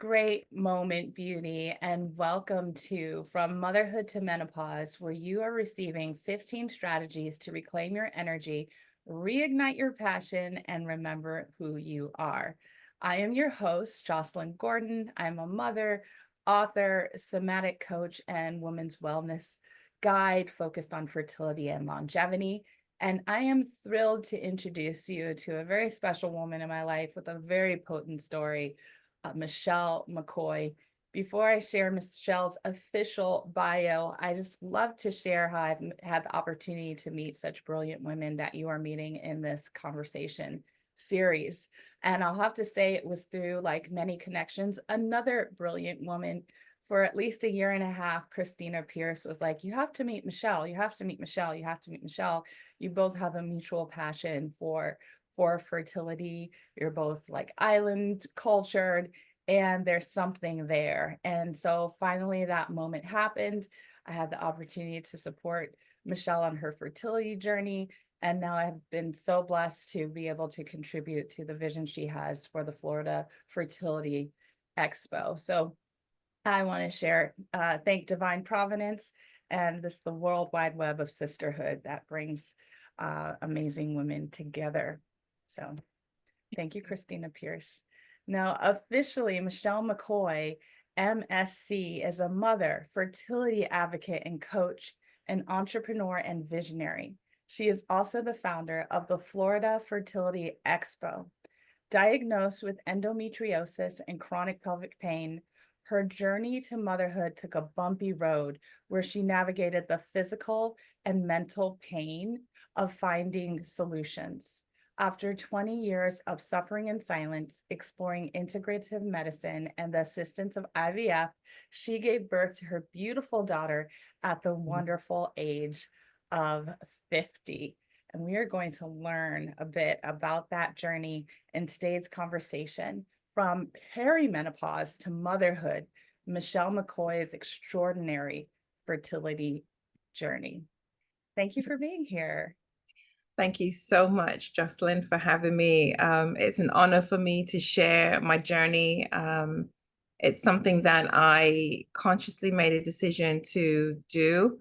great moment, beauty, and welcome to From Motherhood to Menopause, where you are receiving 15 strategies to reclaim your energy, reignite your passion, and remember who you are. I am your host, Jocelyn Gordon. I'm a mother, author, somatic coach, and women's wellness guide focused on fertility and longevity. And I am thrilled to introduce you to a very special woman in my life with a very potent story, Michelle McCoy. Before I share Michelle's official bio, I just love to share how I've had the opportunity to meet such brilliant women that you are meeting in this conversation series. And I'll have to say it was through like many connections. Another brilliant woman for at least a year and a half, Christina Pierce, was like, you have to meet Michelle. You have to meet Michelle. You have to meet Michelle. You both have a mutual passion for fertility. You're both like island cultured, and there's something there. And so finally that moment happened. I had the opportunity to support Michelle on her fertility journey. And now I've been so blessed to be able to contribute to the vision she has for the Florida Fertility Expo. So I want to share, thank Divine Providence and the world wide web of sisterhood that brings amazing women together. So thank you, Christina Pierce. Now, officially, Michelle McCoy, MSc, is a mother, fertility advocate, and coach, an entrepreneur and visionary. She is also the founder of the Florida Fertility Expo. Diagnosed with endometriosis and chronic pelvic pain, her journey to motherhood took a bumpy road where she navigated the physical and mental pain of finding solutions. After 20 years of suffering in silence, exploring integrative medicine and the assistance of IVF, she gave birth to her beautiful daughter at the wonderful age of 50. And we are going to learn a bit about that journey in today's conversation. From perimenopause to motherhood, Michelle McCoy's extraordinary fertility journey. Thank you for being here. Thank you so much, Jocelyn, for having me. It's an honor for me to share my journey. It's something that I consciously made a decision to do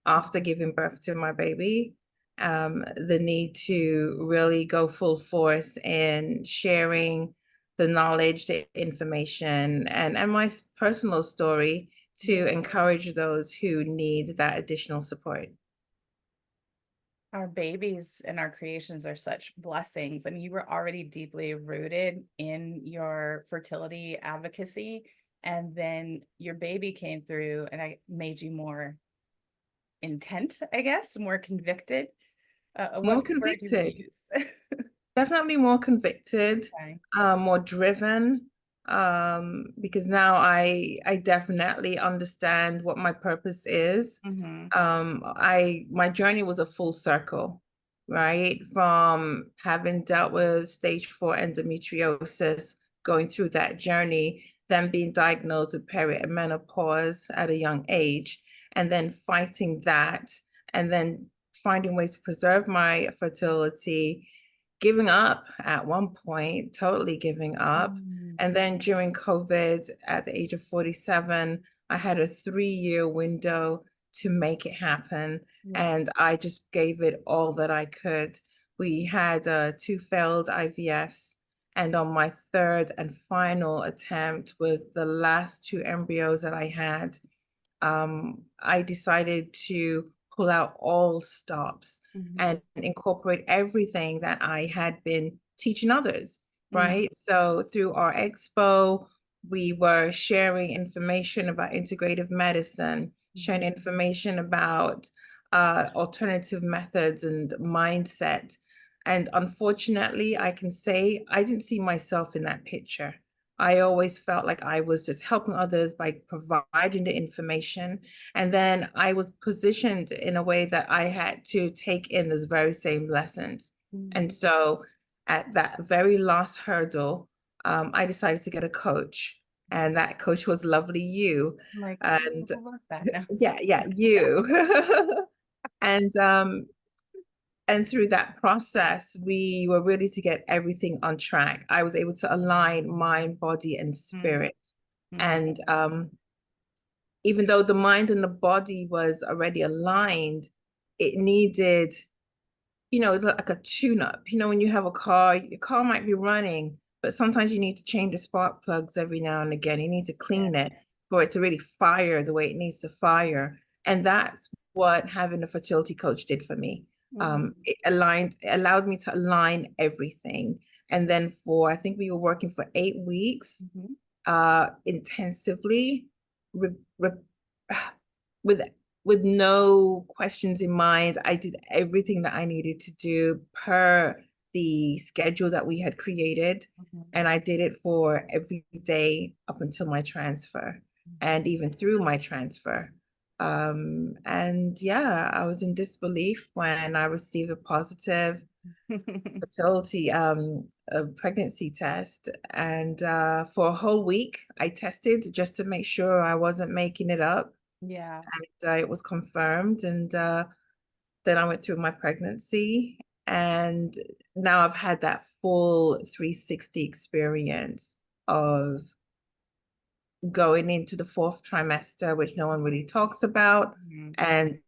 after giving birth to my baby. The need to really go full force in sharing the knowledge, the information, and my personal story to encourage those who need that additional support. Our babies and our creations are such blessings, and you were already deeply rooted in your fertility advocacy, and then your baby came through and I made you more intent, I guess, more convicted. More What's the word you would convicted. use? Definitely more convicted, Okay. more driven, because now I definitely understand what my purpose is. Mm-hmm. My journey was a full circle, right? From having dealt with stage 4 endometriosis, going through that journey, then being diagnosed with perimenopause at a young age, and then fighting that, and then finding ways to preserve my fertility, giving up at one point, totally giving up. Mm. And then during COVID, at the age of 47, I had a 3-year window to make it happen. Yeah. And I just gave it all that I could. We had 2 failed IVFs. And on my third and final attempt with the last 2 embryos that I had, I decided to pull out all stops Mm-hmm. and incorporate everything that I had been teaching others, Mm-hmm. right? So through our expo, we were sharing information about integrative medicine, sharing information about alternative methods and mindset. And unfortunately, I can say I didn't see myself in that picture. I always felt like I was just helping others by providing the information. And then I was positioned in a way that I had to take in those very same lessons. Mm-hmm. And so at that very last hurdle, I decided to get a coach. And that coach was lovely you. I'm like, And I love that. No. yeah, you. And and through that process, we were ready to get everything on track. I was able to align mind, body, and Mm. spirit. Mhm. And even though the mind and the body was already aligned, it needed, like a tune-up. When you have a car, your car might be running, but sometimes you need to change the spark plugs every now and again. You need to Yeah. clean it for it to really fire the way it needs to fire. And that's what having a fertility coach did for me. Mhm. It allowed me to align everything. And then I think we were working for 8 weeks, Mhm. intensively, re, re, with with no questions in mind. I did everything that I needed to do per the schedule that we had created. Mhm. And I did it for every day up until my transfer and even through my transfer. And yeah, I was in disbelief when I received a positive fertility a pregnancy test. And for a whole week I tested just to make sure I wasn't making it up. Yeah. It was confirmed. And then I went through my pregnancy, and now I've had that full 360 experience of going into the fourth trimester, which no one really talks about, Mhm. and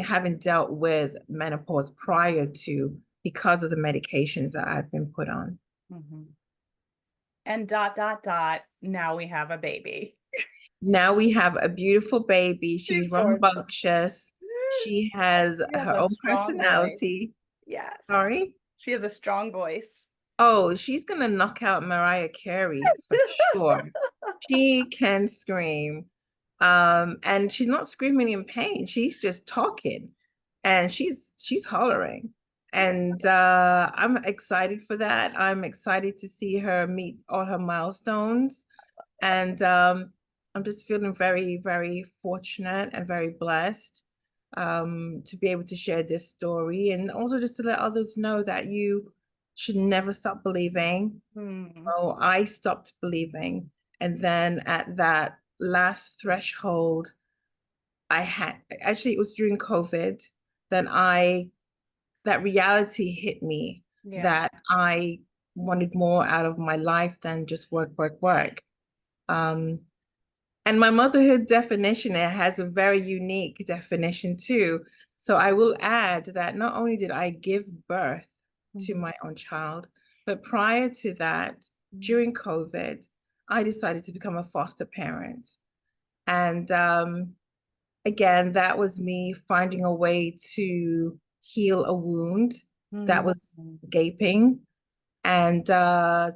having dealt with menopause prior to, because of the medications that I've been put on. Mhm. And now we have a baby. Now we have a beautiful baby. She's She's gorgeous. rambunctious. She has She has her a own strong voice. personality. Yes. Sorry. She has a strong voice. Oh, she's gonna knock out Mariah Carey for sure. She can scream. And she's not screaming in pain. She's just talking, and she's hollering. And I'm excited for that. I'm excited to see her meet all her milestones. And I'm just feeling very, very fortunate and very blessed to be able to share this story, and also just to let others know that you should never stop believing. Hmm. Oh, I stopped believing. And then at that last threshold, it was during COVID, then that reality hit me Yeah. that I wanted more out of my life than just work, work, work. Um, and my motherhood definition, it has a very unique definition too. So I will add that not only did I give birth to Mhm. my own child, but prior to that, Mhm. during COVID, I decided to become a foster parent. And again, that was me finding a way to heal a wound that Mhm. was gaping. And I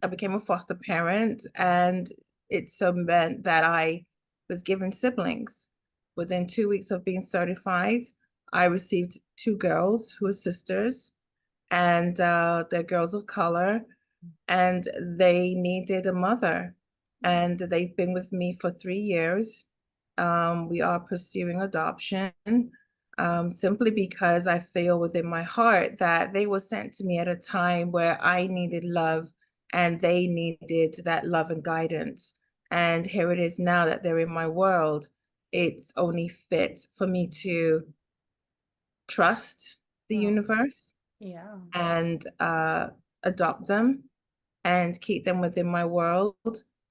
became a foster parent, and it so meant that I was given siblings. Within 2 weeks of being certified, I received two girls who were sisters, and they're girls of color, and they needed a mother. And they've been with me for 3 years. We are pursuing adoption, simply because I feel within my heart that they were sent to me at a time where I needed love and they needed that love and guidance. And here it is now that they're in my world. It's only fit for me to trust the Oh, universe yeah. and adopt them and keep them within my world,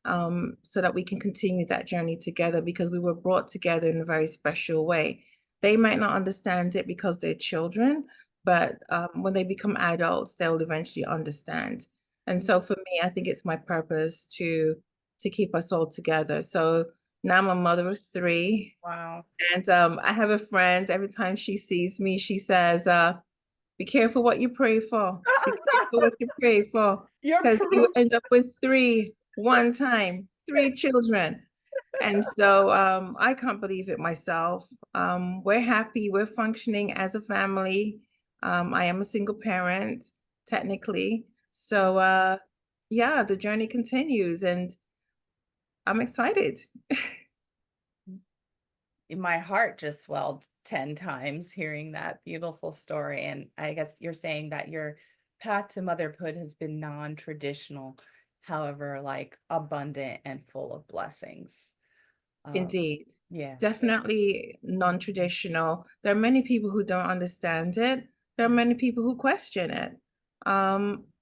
so that we can continue that journey together, because we were brought together in a very special way. They might not understand it because they're children, but when they become adults, they'll eventually understand. And Mm. so for me, I think it's my purpose to keep us all together. So now I'm a mother of three, Wow. and I have a friend. Every time she sees me, she says, be careful what you pray for. Be careful what you pray for, You're because you proof. end up with three one time, three children. And so I can't believe it myself. We're happy, we're functioning as a family. I am a single parent, technically. So yeah, the journey continues, and I'm excited. My heart just swelled 10 times hearing that beautiful story. And I guess you're saying that your path to motherhood has been non-traditional, however, like abundant and full of blessings. Um, Indeed. yeah. Definitely non-traditional. There are many people who don't understand it. There are many people who question it.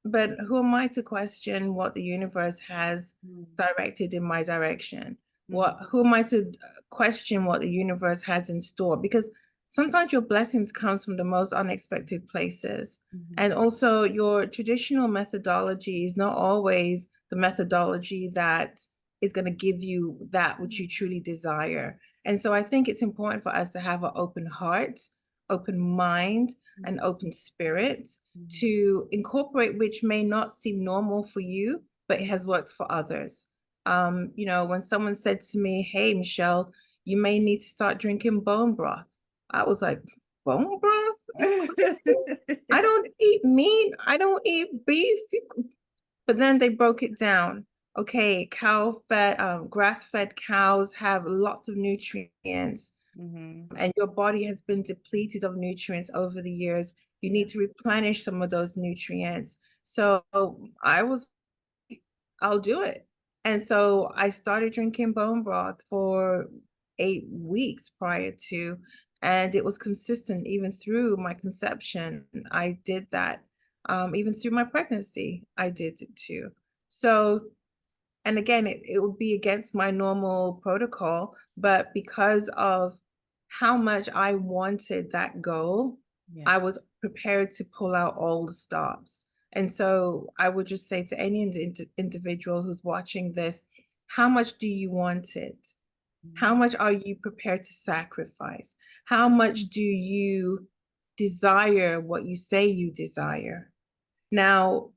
but who am I to question what the universe has Mm, directed in my direction? mhm, Who am I to question what the universe has in store? Because sometimes your blessings comes from the most unexpected places. mhm, And also your traditional methodology is not always the methodology that is going to give you that which you truly desire. And so I think it's important for us to have an open heart, open mind, mhm, and open spirit mhm, to incorporate, which may not seem normal for you, but it has worked for others. When someone said to me, "Hey, Michelle, you may need to start drinking bone broth," I was like, "Bone broth? I don't eat meat. I don't eat beef." But then they broke it down. Okay, cow fed, grass-fed cows have lots of nutrients, mhm. and your body has been depleted of nutrients over the years. You Yeah. need to replenish some of those nutrients. So I was, I'll do it. And so I started drinking bone broth for 8 weeks prior to, and it was consistent even through my conception. I did that. Even through my pregnancy, I did it too. So, and again, it would be against my normal protocol, but because of how much I wanted that goal, Yeah. I was prepared to pull out all the stops. And so I would just say to any individual who's watching this, how much do you want it? How Mhm. much are you prepared to sacrifice? How much do you desire what you say you desire? Now,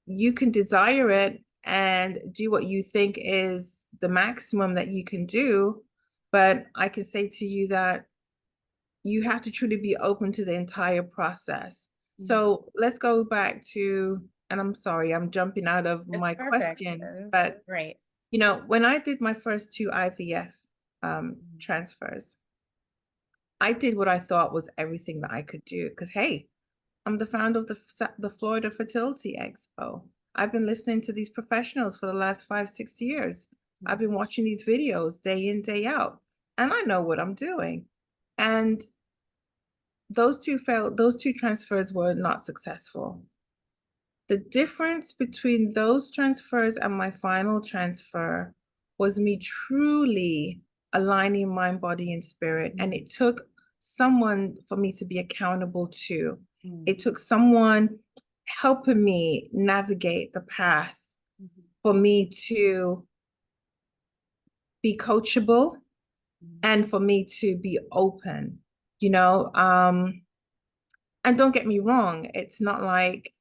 you can desire it and do what you think is the maximum that you can do. But I can say to you that you have to truly be open to the entire process. Mhm. So let's go back to, and I'm sorry, I'm jumping out of It's my perfect. questions, It's but great. when I did my first two IVF Mhm. transfers, I did what I thought was everything that I could do. Because, hey, I'm the founder of the Florida Fertility Expo. I've been listening to these professionals for the last 5, 6 years. I've Mhm. been watching these videos day in, day out, and I know what I'm doing. And those two transfers were not successful. The difference between those transfers and my final transfer was me truly aligning mind, body, and spirit. And it took someone for me to be accountable to. Mhm. It took someone helping me navigate the path Mhm. for me to be coachable Mhm. and for me to be open, you know. And don't get me wrong, it's not like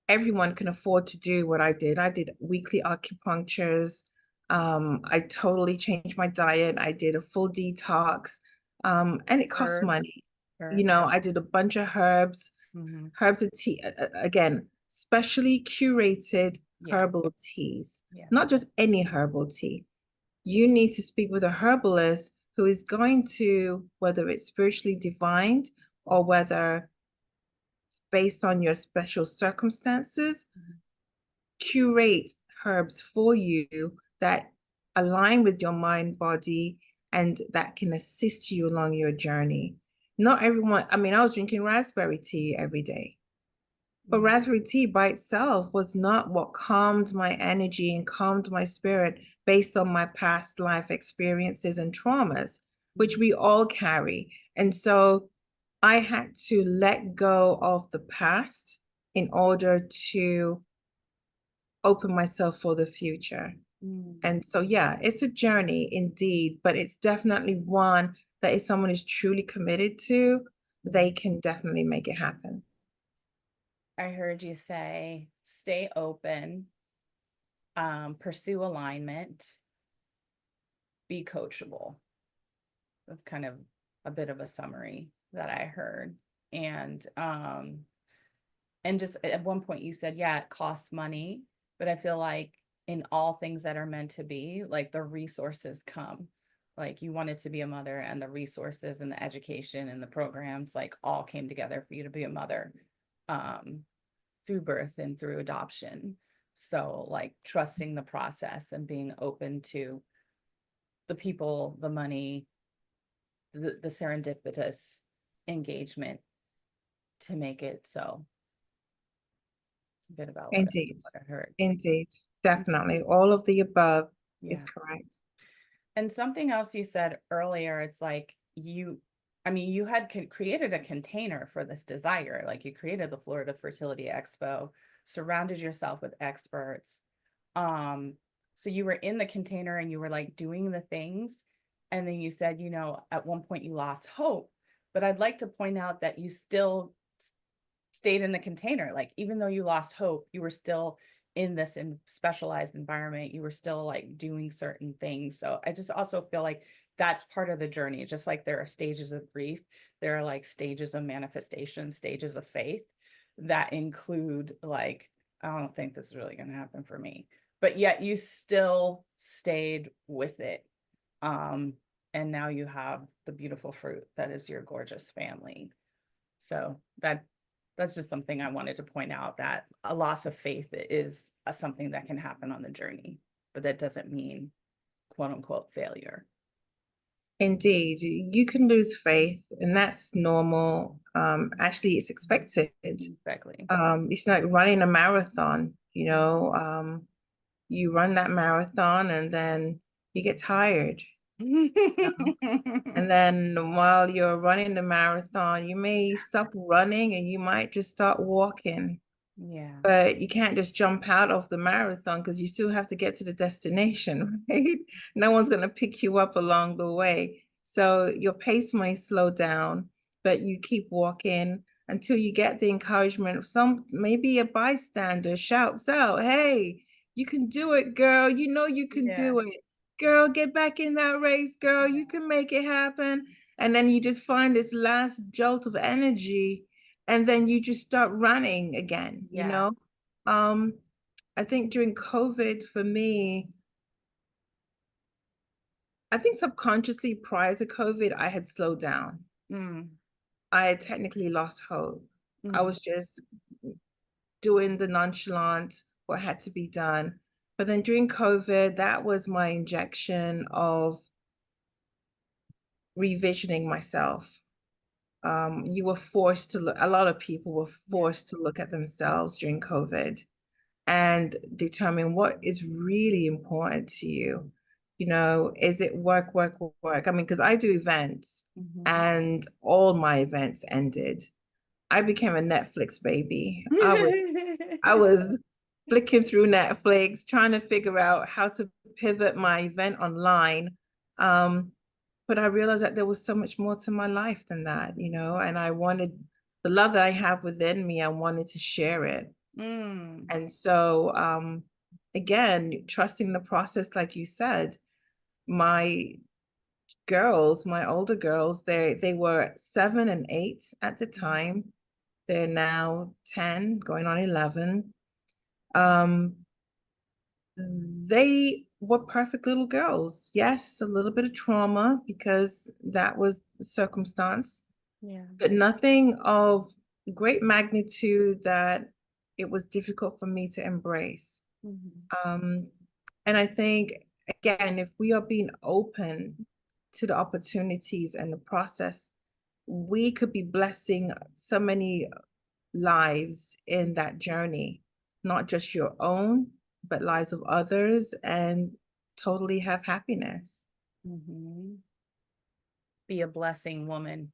everyone can afford to do what I did. I did weekly acupunctures. I totally changed my diet. I did a full detox. And it cost Herbs. money. Herbs. I did a bunch of herbs, Mhm. herbs and tea, again, specially curated Yeah. herbal teas, Yeah. not just any herbal tea. You need to speak with a herbalist who is going to, whether it's spiritually divined or whether based on your special circumstances, Mhm. curate herbs for you that align with your mind, body, and that can assist you along your journey. Not everyone, I mean, I was drinking raspberry tea every day, but Mhm. raspberry tea by itself was not what calmed my energy and calmed my spirit based on my past life experiences and traumas, which Mhm. we all carry. And so I had to let go of the past in order to open myself for the future. Mhm. And so, yeah, it's a journey indeed, but it's definitely one that if someone is truly committed to, they Mhm. can definitely make it happen. I heard you say stay open, pursue alignment, be coachable. That's kind of a bit of a summary that I heard. And just at one point you said, yeah, it costs money, but I feel like in all things that are meant to be, like the resources come. Like you wanted to be a mother and the resources and the education and the programs like all came together for you to be a mother um through birth and through adoption. So like trusting the process and being open to the people, the money, the serendipitous engagement to make it so. a bit about Indeed. what I heard. Indeed. Definitely. All of the above is Yeah. correct. And something else you said earlier, it's like I mean, you had created a container for this desire. Like you created the Florida Fertility Expo, surrounded yourself with experts. Um, so you were in the container and you were like doing the things. And then you said, at one point you lost hope. But I'd like to point out that you still stayed in the container. Like even though you lost hope, you were still in this specialized environment. You were still like doing certain things. So I just also feel like that's part of the journey. Just like there are stages of grief, there are like stages of manifestation, stages of faith that include like, I don't think this is really going to happen for me, but yet you still stayed with it. Um, and now you have the beautiful fruit that is your gorgeous family. So that's just something I wanted to point out, that a loss of faith is something that can happen on the journey, but that doesn't mean quote unquote failure. Indeed. You can lose faith, and that's normal. Actually, it's expected. Exactly. It's like running a marathon, you run that marathon and then you get tired. And then while you're running the marathon, you may stop running and you might just start walking. Yeah. But you can't just jump out of the marathon because you still have to get to the destination, right? No one's going to pick you up along the way. So your pace may slow down, but you keep walking until you get the encouragement of maybe a bystander shouts out, "Hey, you can do it, girl. You know you can Yeah. do it. Girl, get back in that race, girl. You can make it happen." And then you just find this last jolt of energy and then you just start running again, Yeah. I think during COVID for me, I think subconsciously prior to COVID, I had slowed down. Mm. I had technically lost hope. I Mm. was just doing the nonchalant, what had to be done. But then during COVID, that was my injection of revisioning myself. You were forced to look, a lot of people were Yeah. forced to look at themselves during COVID and determine what is really important to you. Is it work, work, work? I mean, because I do events Mhm. and all my events ended. I became a Netflix baby. I was flicking through Netflix, trying to figure out how to pivot my event online. But I realized that there was so much more to my life than that, and I wanted the love that I have within me, I wanted to share it. Mm. And so, again, trusting the process, like you said, my girls, my older girls, they were 7 and 8 at the time. They're now 10, going on 11. Um, they were perfect little girls. Yes, a little bit of trauma because that was the circumstance, Yeah. but nothing of great magnitude that it was difficult for me to embrace. Mhm. Um, and I think, again, if we are being open to the opportunities and the process, we could be blessing so many lives in that journey, not just your own, but lives of others, and totally have happiness. Mhm. Be a blessing, woman.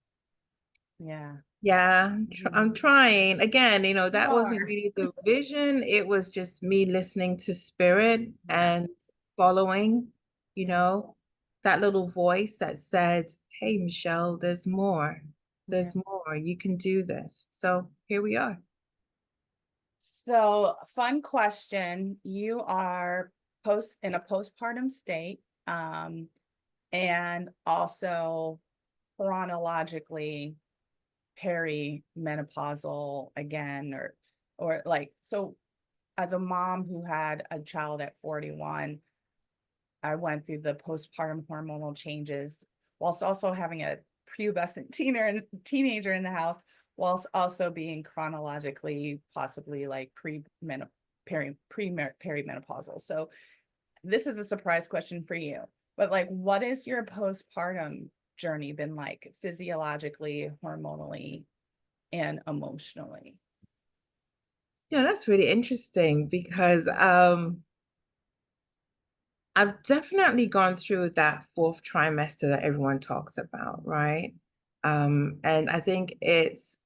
Yeah. Yeah, I'm Mhm. trying. Again, You that wasn't are. really the vision. It was just me listening to spirit Yeah. and following, you know, that little voice that said, "Hey, Michelle, there's more. Yeah. There's more. You can do this." So here we are. So, fun question. You are in a postpartum state, and also chronologically perimenopausal again, or like, so as a mom who had a child at 41, I went through the postpartum hormonal changes whilst also having a pubescent teenager in the house, whilst also being chronologically possibly like perimenopausal. So this is a surprise question for you, but like, what is your postpartum journey been like physiologically, hormonally, and emotionally? Yeah, that's really interesting because I've definitely gone through that fourth trimester that everyone talks about, right? And I think it's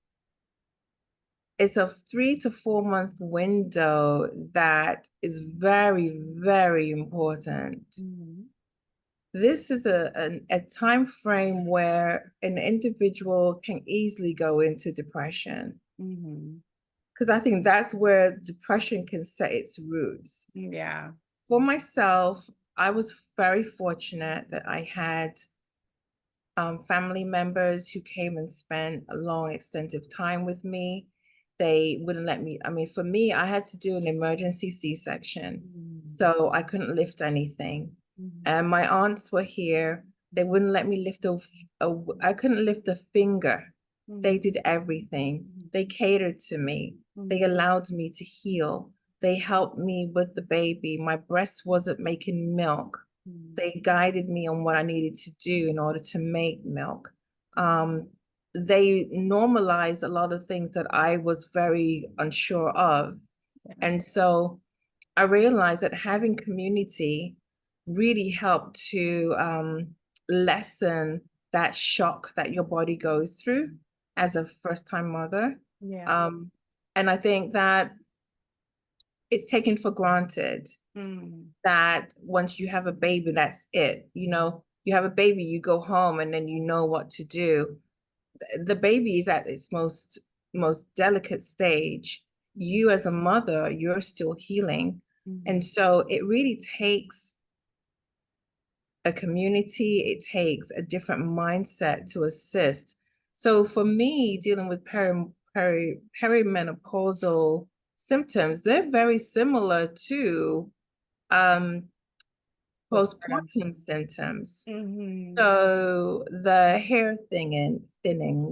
a 3 to 4 month window that is very, very important. Mhm. This is a time frame where an individual can easily go into depression Mhm. because I think that's where depression can set its roots. Yeah. For myself, I was very fortunate that I had family members who came and spent a long, extensive time with me. They wouldn't let me, I mean, for me, I had to do an emergency C-section, Mhm. so I couldn't lift anything. Mhm. And my aunts were here. They wouldn't let me lift I couldn't lift a finger. They Mhm. did everything. They catered to me. They Mhm. allowed me to heal. They helped me with the baby. My breast wasn't making milk. Mhm. They guided me on what I needed to do in order to make milk. Um, they normalized a lot of things that I was very unsure of. Yeah. And so I realized that having community really helped to lessen that shock that your body goes through as a first time mother. Yeah. Um, and I think that it's taken for granted Mhm. that once you have a baby, that's it. You know, you have a baby, you go home and then you know what to do. The baby is at its most delicate stage. Mhm. You as a mother, you're still healing. And Mhm. so it really takes a community, it takes a different mindset to assist. So for me, dealing with perimenopausal symptoms, they're very similar to um, Postpartum. postpartum symptoms. Mhm. So the hair thinning,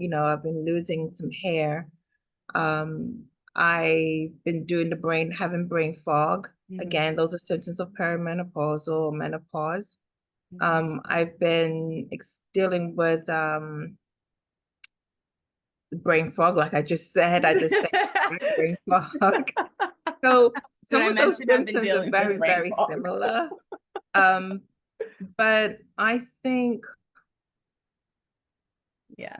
you know, I've been losing some hair. Um, I've been doing having brain fog. Mhm. Again, those are symptoms of perimenopause or menopause. Mhm. I've been dealing with brain fog, like I just said. I just said brain fog. So Did some I of those mention I've been symptoms are dealing with very, brain very fog? similar. Um, but I think Yeah.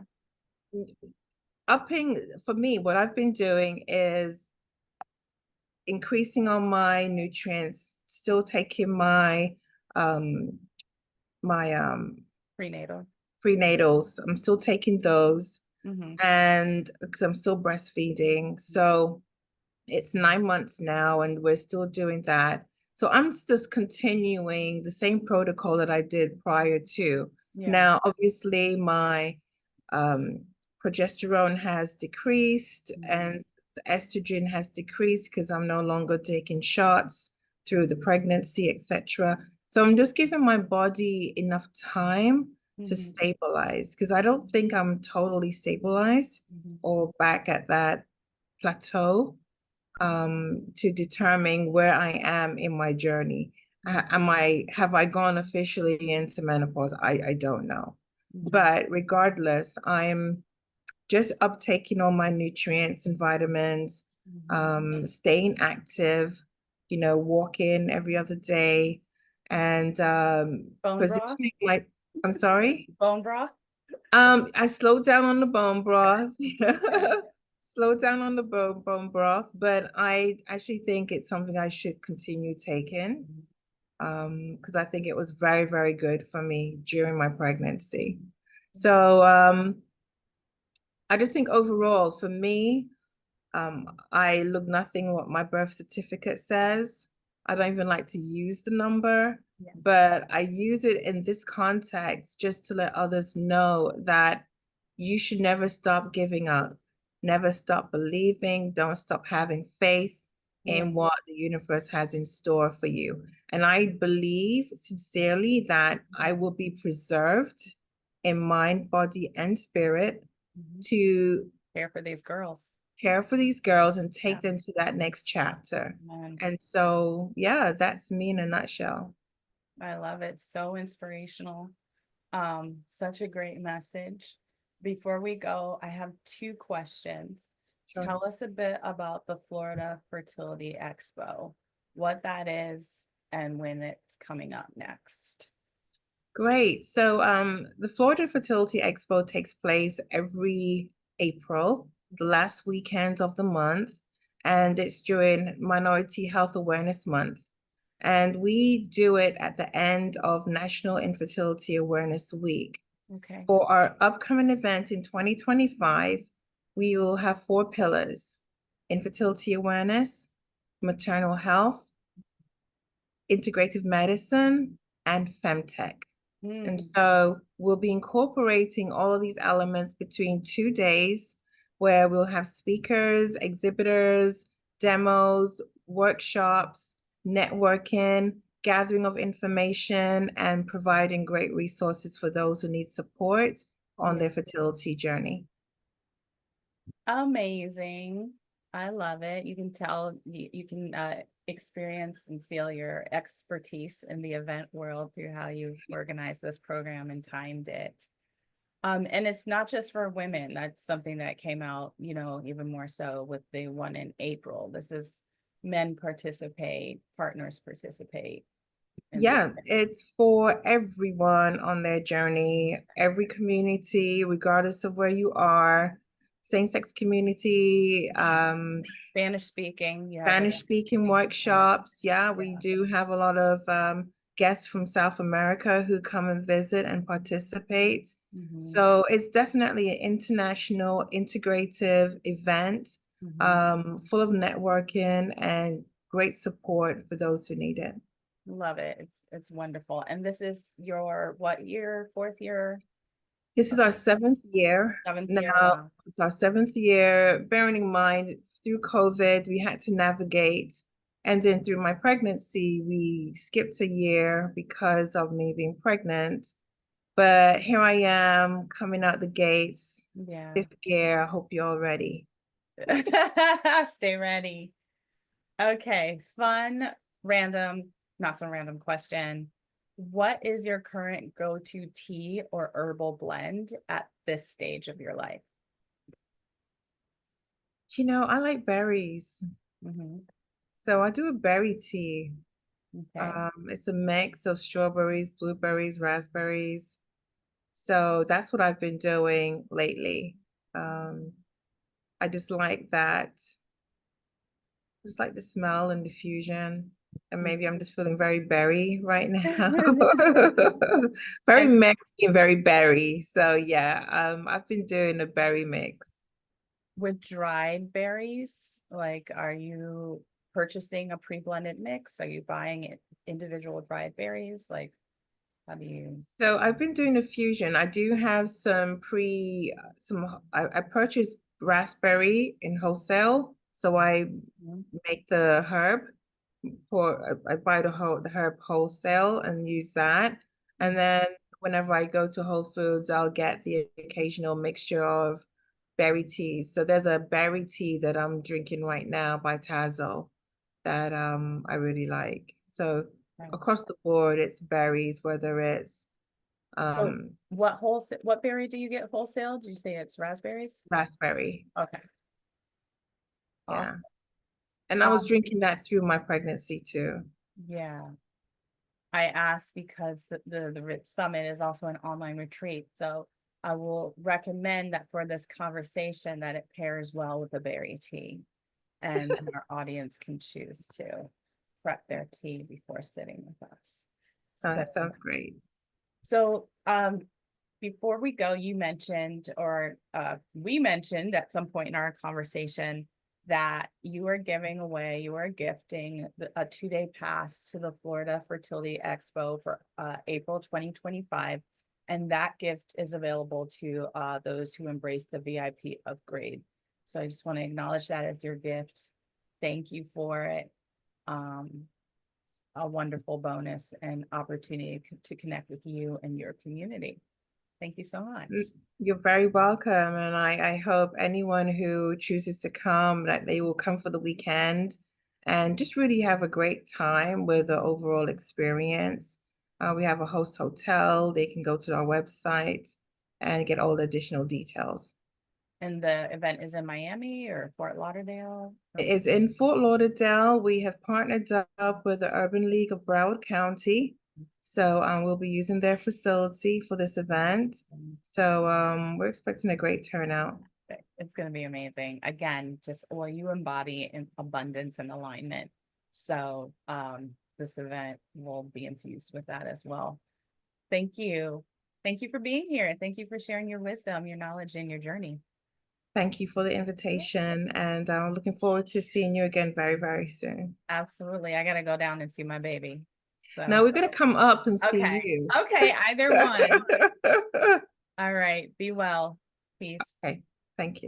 upping for me, what I've been doing is increasing on my nutrients, still taking um my Prenatal. prenatals. I'm still taking those Mhm. and because I'm still breastfeeding. So it's 9 months now and we're still doing that. So I'm just continuing the same protocol that I did prior to. Yeah. Now, obviously, my um, progesterone has decreased Mhm. and the estrogen has decreased because I'm no longer taking shots through the pregnancy, etc. So I'm just giving my body enough time to Mhm. stabilize because I don't think I'm totally stabilized Mhm. or back at that plateau to determine where I am in my journey. Mhm. Have I gone officially into menopause? I don't know. Mhm. But regardless, I'm just uptaking all my nutrients and vitamins, Mhm. staying active, you know, walking every other day and Bone broth? positioning my, I'm sorry? Bone broth? I slowed down on the bone broth. Okay. Slow down on the bone broth, but I actually think it's something I should continue taking because I think it was very, very good for me during my pregnancy. So I just think overall for me, I look nothing what my birth certificate says. I don't even like to use the number, Yeah. but I use it in this context just to let others know that you should never stop giving up, never stop believing, don't stop having faith Yeah. in what the universe has in store for you. And I believe sincerely that I will be preserved in mind, body, and spirit Mhm. to Care for these girls. care for these girls and Yeah. take them to that next chapter. Man, And so, yeah, that's me in a nutshell. I love it. So inspirational. Such a great message. Before we go, I have two questions. Sure. tell us a bit about the Florida Fertility Expo, what that is, and when it's coming up next. Great. So the Florida Fertility Expo takes place every April, the last weekend of the month, and it's during Minority Health Awareness Month. And we do it at the end of National Infertility Awareness Week. Okay. For our upcoming event in 2025, we will have 4 pillars: infertility awareness, maternal health, integrative medicine, and femtech. And Mm, so we'll be incorporating all of these elements between 2 days where we'll have speakers, exhibitors, demos, workshops, networking, gathering of information, and providing great resources for those who need support on yeah. their fertility journey. Amazing. I love it. You can tell you can experience and feel your expertise in the event world through how you organized this program and timed it. And it's not just for women. That's something that came out, even more so with the one in April. This is men participate, partners participate in the Yeah, event. it's for everyone on their journey, every community, regardless of where you are, same-sex community, Spanish speaking. You have Spanish speaking workshops. Yeah, we yeah. do have a lot of guests from South America who come and visit and participate. Mhm, So it's definitely an international integrative event, mhm. full of networking and great support for those who need it. Love it. It's wonderful. And this is your what year? Fourth year? This is our 7th year. Seventh year? Now, Wow. it's our 7th year, bearing in mind through COVID, we had to navigate. And then through my pregnancy, we skipped a year because of me being pregnant. But here I am coming out the gates, Yeah. 5th year. I hope you're all ready. Stay ready. Okay. Fun, random, not so random question. What is your current go-to tea or herbal blend at this stage of your life? I like berries. Hmm. So I do a berry tea. Okay. It's a mix of strawberries, blueberries, raspberries. So that's what I've been doing lately. Um, I just like that, just like the smell and diffusion. And maybe I'm just feeling very berry right now. Very And merry and very berry. So yeah, I've been doing a berry mix. with dried berries, like, are you purchasing a pre-blended mix? Are you buying it individual dried berries? Like, how do you? So I've been doing a fusion. I do have I purchased raspberry in wholesale. So I Mhm. make the herb I buy the herb wholesale and use that. And then whenever I go to Whole Foods, I'll get the occasional mixture of berry teas. So there's a berry tea that I'm drinking right now by Tazo that I really like. So Right. across the board, it's berries, whether it's So um what berry do you get wholesale? Do you say it's raspberries? raspberry. Okay, Yeah. awesome. And I was Um, drinking that through my pregnancy too. yeah, I asked because the RIT Summit is also an online retreat. So I will recommend that for this conversation that it pairs well with the berry tea. And our audience can choose to prep their tea before sitting with us. Oh, So, that sounds great. so before we go, you mentioned, or we mentioned at some point in our conversation that you are giving away, you are gifting a 2-day pass to the Florida Fertility Expo for April 2025. And that gift is available to those who embrace the VIP upgrade. So I just want to acknowledge that as your gift. Thank you for it. Um, a wonderful bonus and opportunity to connect with you and your community. Thank you so much. You're very welcome. And I hope anyone who chooses to come, that they will come for the weekend and just really have a great time with the overall experience. We have a host hotel. They can go to our website and get all the additional details. And the event is in Miami or Fort Lauderdale? It is in Fort Lauderdale. We have partnered up with the Urban League of Broward County. So we'll be using their facility for this event. So we're expecting a great turnout. It's going to be amazing. Again, just well, you embody in abundance and alignment. So this event will be infused with that as well. Thank you. Thank you for being here. Thank you for sharing your wisdom, your knowledge, and your journey. Thank you for the invitation, and I'm looking forward to seeing you again very, very soon. Absolutely. I got to go down and see my baby. So now we're going to come up and see okay. you. Okay, either one. All right. Be well. Peace. Okay. Thank you.